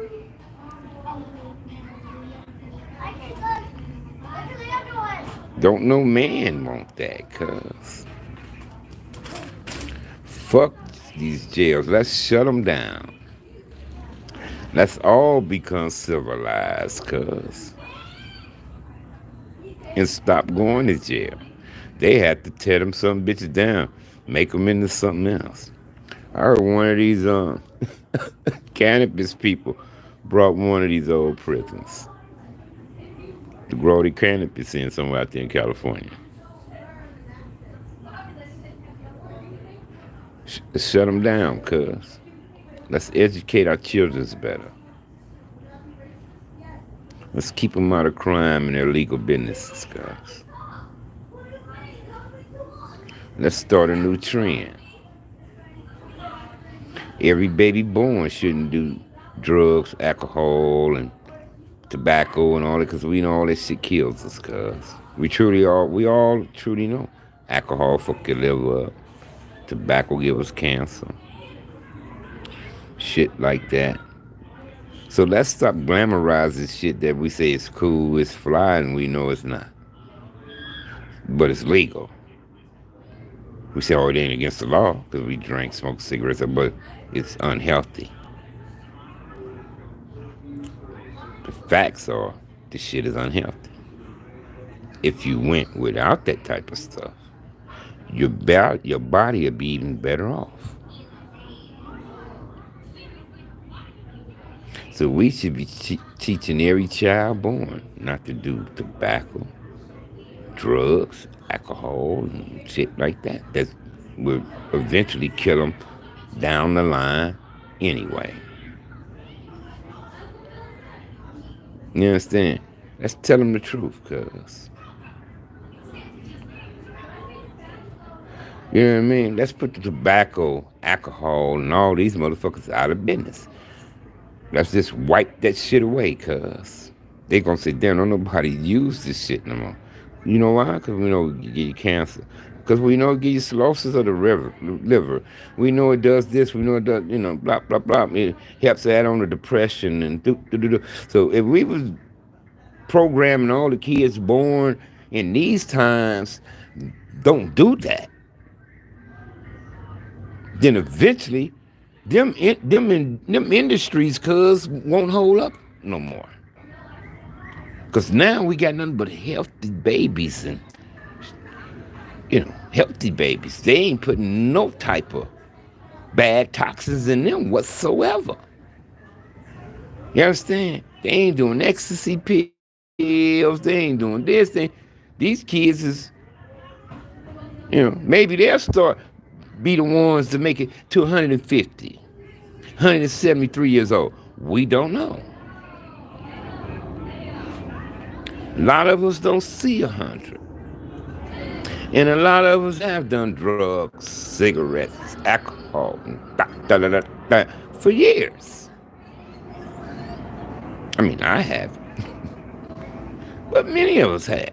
Don't no man want that, cuz. Fuck these jails. Let's shut them down. Let's all become civilized, cuz. And stop going to jail. They had to tear them some bitches down, make them into something else. I heard one of these cannabis people brought one of these old prisons to grow the cannabis in somewhere out there in California. Shut them down, cuz. Let's educate our children better. Let's keep them out of crime and their legal businesses, cuz. Let's start a new trend. Every baby born shouldn't do drugs, alcohol, and tobacco and all that, because we know all that shit kills us, cuz. We all truly know. Alcohol fuck your liver up. Tobacco give us cancer. Shit like that. So let's stop glamorizing shit that we say is cool, it's fly, and we know it's not. But it's legal. We say, oh, it ain't against the law because we drink, smoke cigarettes, but it's unhealthy. The facts are, this shit is unhealthy. If you went without that type of stuff, your body would be even better off. So we should be teaching every child born not to do tobacco, drugs, alcohol, and shit like that. That will eventually kill them down the line anyway. You understand? Let's tell them the truth, cuz. You know what I mean? Let's put the tobacco, alcohol, and all these motherfuckers out of business. Let's just wipe that shit away, cuz. They gonna say, damn, don't nobody use this shit no more. You know why? Because we know it give you cancer. Because we know it gives you cirrhosis of the liver. We know it does this. We know it does, blah, blah, blah. It helps add on to depression and do, do, do, do. So if we was programming all the kids born in these times, don't do that, then eventually them industries cuz won't hold up no more. Cause now we got nothing but healthy babies and healthy babies. They ain't putting no type of bad toxins in them whatsoever. You understand? They ain't doing ecstasy pills. They ain't doing this. These kids is, maybe they'll start be the ones to make it to 150, 173 years old. We don't know. A lot of us don't see 100. And a lot of us have done drugs, cigarettes, alcohol, and for years. I mean, I have, but many of us have.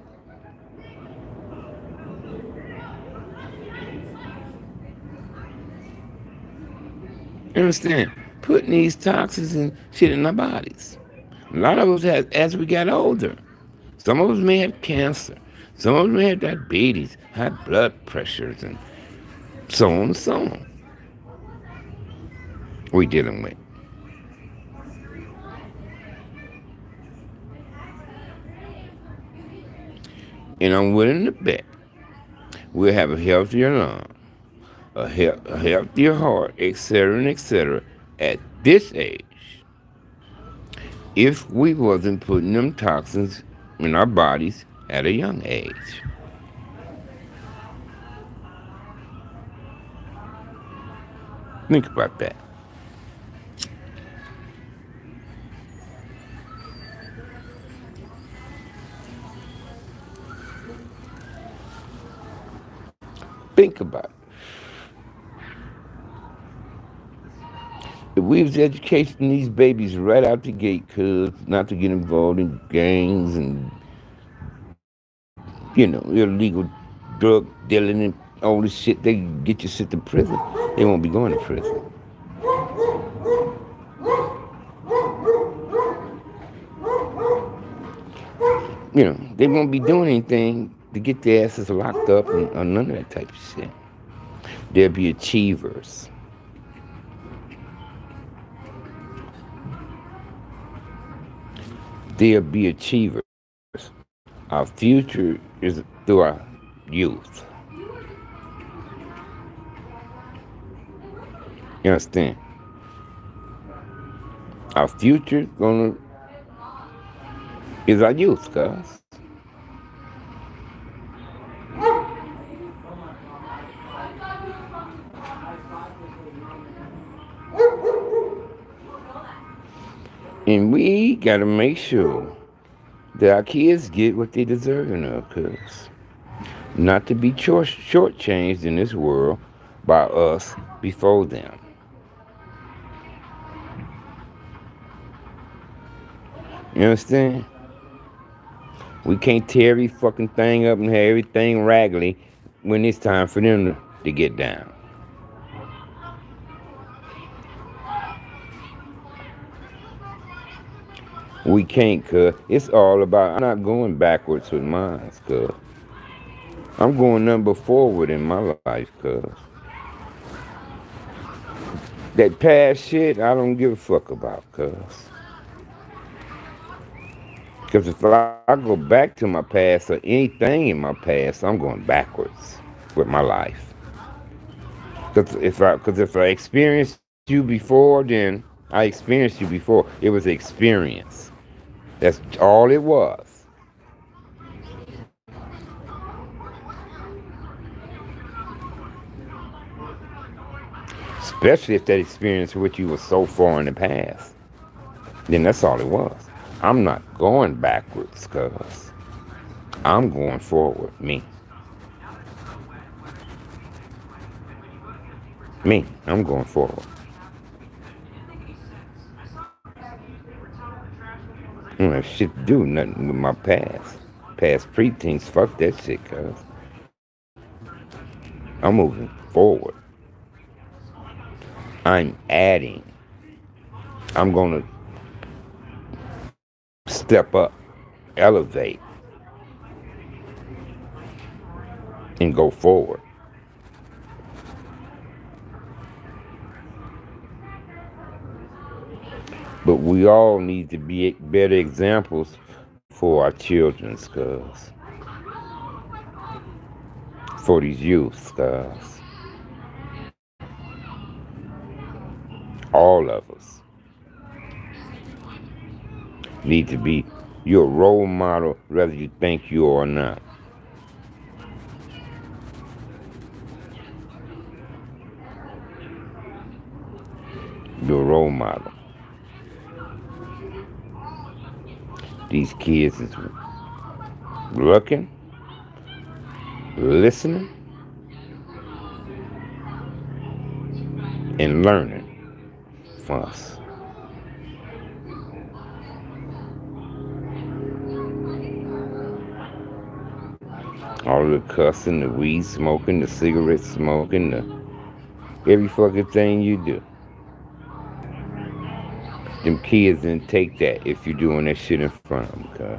You understand? Putting these toxins and shit in our bodies. A lot of us have, as we got older. Some of us may have cancer. Some of us may have diabetes, high blood pressures, and so on and so on. We dealing with. And I'm willing to bet we'll have a healthier lung, a healthier heart, etc., at this age if we wasn't putting them toxins in our bodies at a young age. Think about that. Think about it. If we was educating these babies right out the gate, cuz not to get involved in gangs and illegal drug dealing and all this shit, they get you sent to prison. They won't be going to prison. They won't be doing anything to get their asses locked up or none of that type of shit. They'll be achievers. They'll be achievers. Our future is through our youth. You understand? Our future is our youth, guys. And we gotta make sure that our kids get what they deserving of, cuz not to be shortchanged in this world by us before them. You understand? We can't tear every fucking thing up and have everything raggedy when it's time for them to get down. We can't, cuz it's all about, I'm not going backwards with mine, cuz I'm going number forward in my life, cuz that past shit, I don't give a fuck about, cuz if I go back to my past or anything in my past, I'm going backwards with my life. Because if I experienced you before, then I experienced you before. It was experience. That's all it was. Especially if that experience with you was so far in the past. Then that's all it was. I'm not going backwards, cuz I'm going forward. Me. I'm going forward. I don't have shit to do nothing with my past. Past preteens, fuck that shit, cuz. I'm moving forward. I'm adding. I'm gonna step up, elevate, and go forward. But we all need to be better examples for our children's cuz. For these youths, cuz. All of us need to be your role model, whether you think you are or not. Your role model. These kids is looking, listening, and learning from us. All the cussing, the weed smoking, the cigarette smoking, every fucking thing you do. Them kids didn't take that if you're doing that shit in front of them, cuz.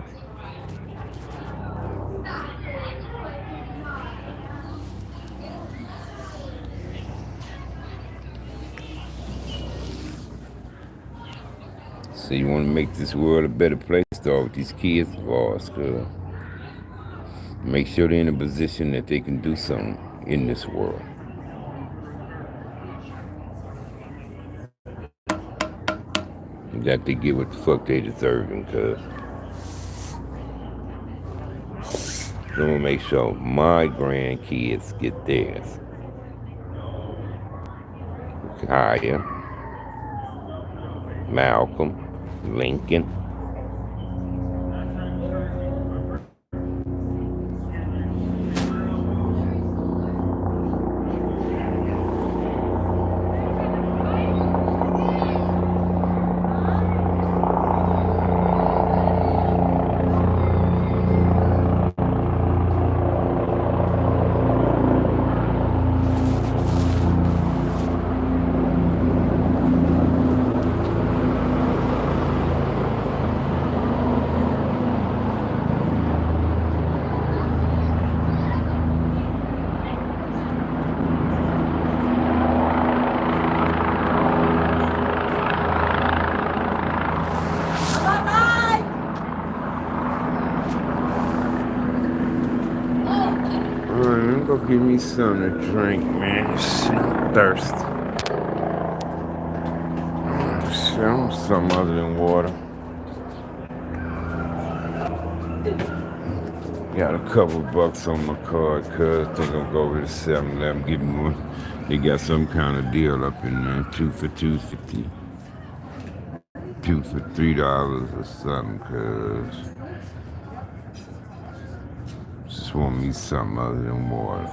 So you want to make this world a better place, though, with these kids of ours, cuz. Make sure they're in a position that they can do something in this world. That they get what the fuck they deserving, cuz. I'm gonna make sure my grandkids get theirs. Kaya, Malcolm, Lincoln. Go give me something to drink, man. Shit, I'm thirsty. Shit, I want something other than water. Got a couple bucks on my card, cuz. Think I'll go over to 7-Eleven, get me one. They got some kind of deal up in there. 2 for $2.50. 2 for $3 or something, cuz. Just want me something other than water.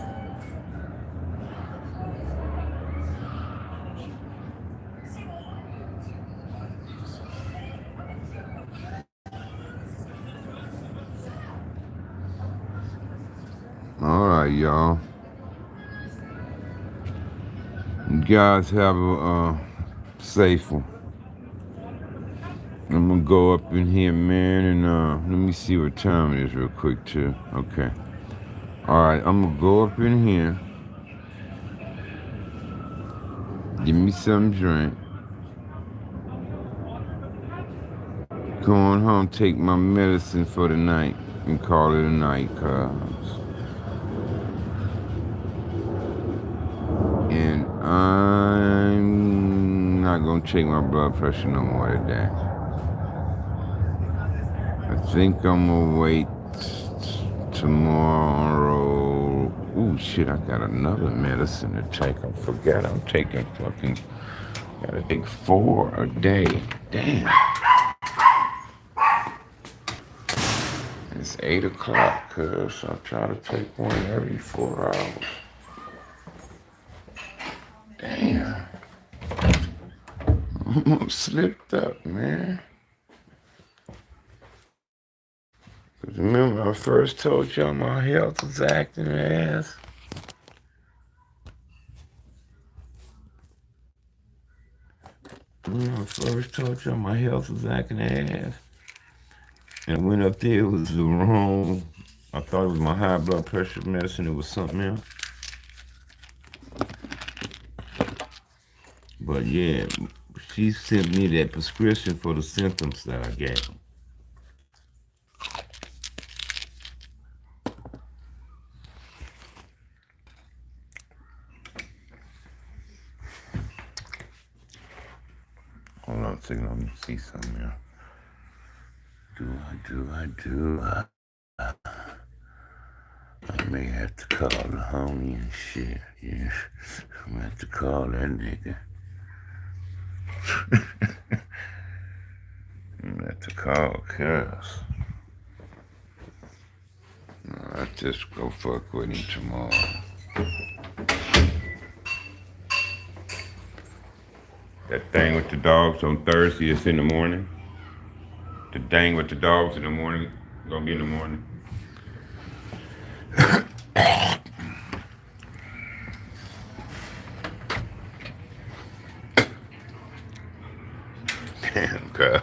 Alright, y'all. You guys have a safe one. I'm gonna go up in here, man, and let me see what time it is real quick, too. Okay. Alright, I'm gonna go up in here. Give me some drink. Go on home, take my medicine for the night, and call it a night, cuz. And I'm not gonna gonna take my blood pressure no more today. I think I'm gonna wait tomorrow. Ooh, shit, I got another medicine to take. I forgot I'm taking fucking, gotta take 4 a day. Damn. It's 8 o'clock, cuz I try to take one every 4 hours. Damn. Almost slipped up, man. Cause remember I first told y'all my health was acting ass. Remember I first told y'all my health was acting ass. And went up there, it was the wrong. I thought it was my high blood pressure medicine. It was something else. But yeah, she sent me that prescription for the symptoms that I got. Hold on a second, let me see something here. I may have to call the homie and shit. Yeah, I'm gonna have to call that nigga. I'm gonna have to call Cuz. I'll just go fuck with him tomorrow. That thing with the dogs on Thursday is in the morning. The thing with the dogs in the morning, gonna be in the morning. Damn, cuz.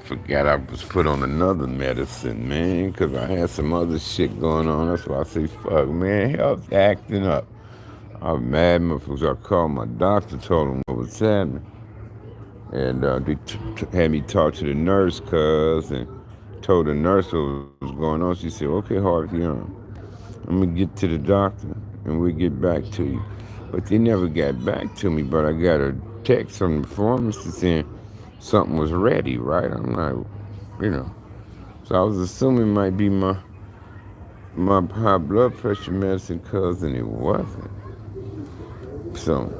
Forgot I was put on another medicine, man, because I had some other shit going on. That's why I say, fuck, man, health acting up. I was mad, motherfuckers. I called my doctor, told him what was happening. And they had me talk to the nurse, cuz, and told the nurse what was going on. She said, okay, Harvey, I'm going to get to the doctor, and we'll get back to you. But they never got back to me, but I got a text from the pharmacist saying something was ready, right? I'm like, you know. So I was assuming it might be my high blood pressure medicine, cuz, and it wasn't. So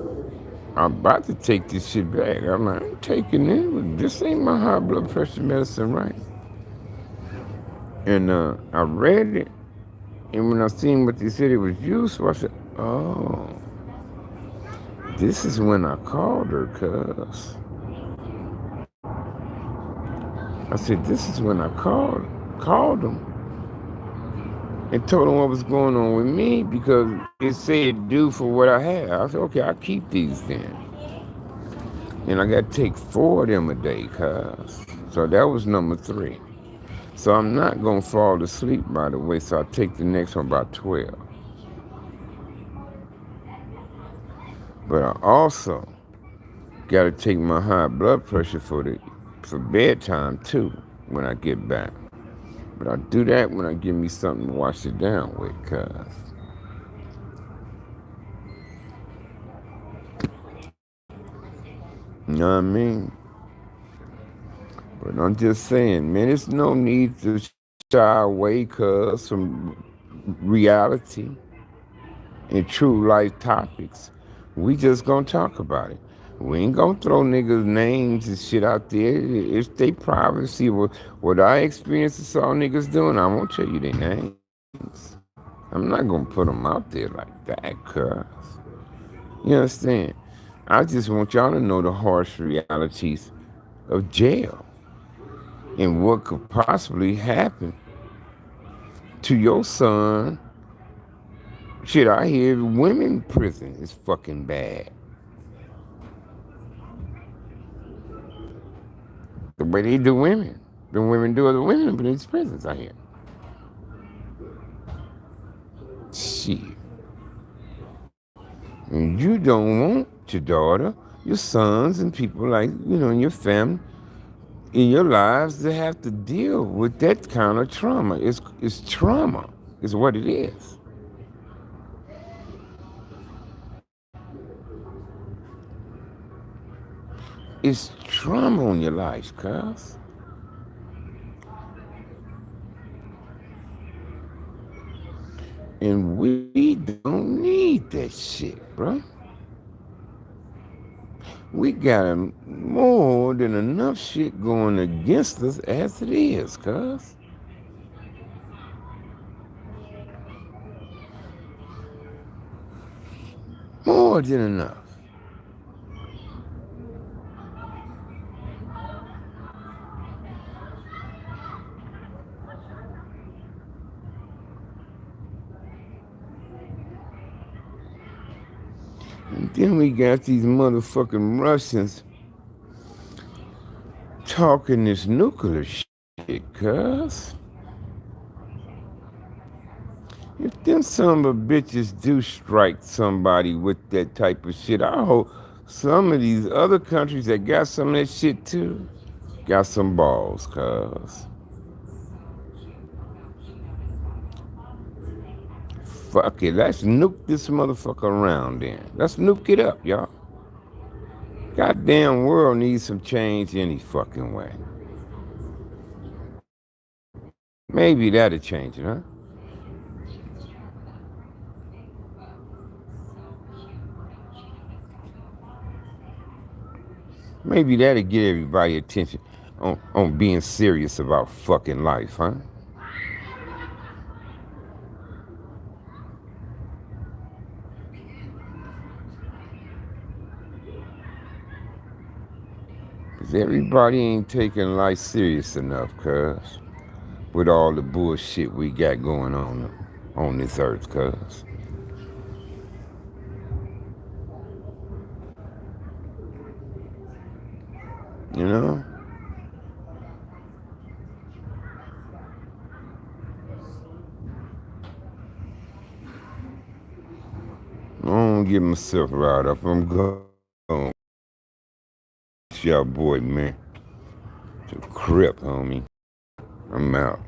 I'm about to take this shit back. I'm like, I'm taking it. This ain't my high blood pressure medicine, right? And I read it, and when I seen what they said it was useful, I said, oh, this is when I called her, cuz. I said, this is when I called them and told them what was going on with me because it said due for what I had. I said, okay, I'll keep these then. And I got to take 4 of them a day, cuz. So that was number 3. So I'm not going to fall asleep, by the way, so I'll take the next one about 12. But I also got to take my high blood pressure for bedtime, too, when I get back. But I do that when I give me something to wash it down with, cuz. You know what I mean? But I'm just saying, man, there's no need to shy away, cuz, from reality and true life topics. We just gonna talk about it. We ain't gonna throw niggas' names and shit out there. It's their privacy. What I experienced and saw niggas doing, I won't tell you their names. I'm not gonna put them out there like that, cuz. You understand? I just want y'all to know the harsh realities of jail and what could possibly happen to your son. Shit, I hear women prison is fucking bad. The way they do women. The women do other women in these prisons, I hear. Shit. And you don't want your daughter, your sons, and people like, in your family, in your lives to have to deal with that kind of trauma. It's trauma, is what it is. It's trauma on your life, cuz. And we don't need that shit, bro. We got more than enough shit going against us as it is, cuz. More than enough. And then we got these motherfucking Russians talking this nuclear shit, cuz. If them son of a bitches do strike somebody with that type of shit, I hope some of these other countries that got some of that shit too got some balls, cuz. Fuck it, let's nuke this motherfucker around then. Let's nuke it up, y'all. Goddamn world needs some change any fucking way. Maybe that'll change it, huh? Maybe that'll get everybody attention on being serious about fucking life, huh? Cause everybody ain't taking life serious enough, cuz. With all the bullshit we got going on this earth, cuz. You know? I don't get myself right up. I'm going. It's your boy, man. To Crip, homie. I'm out.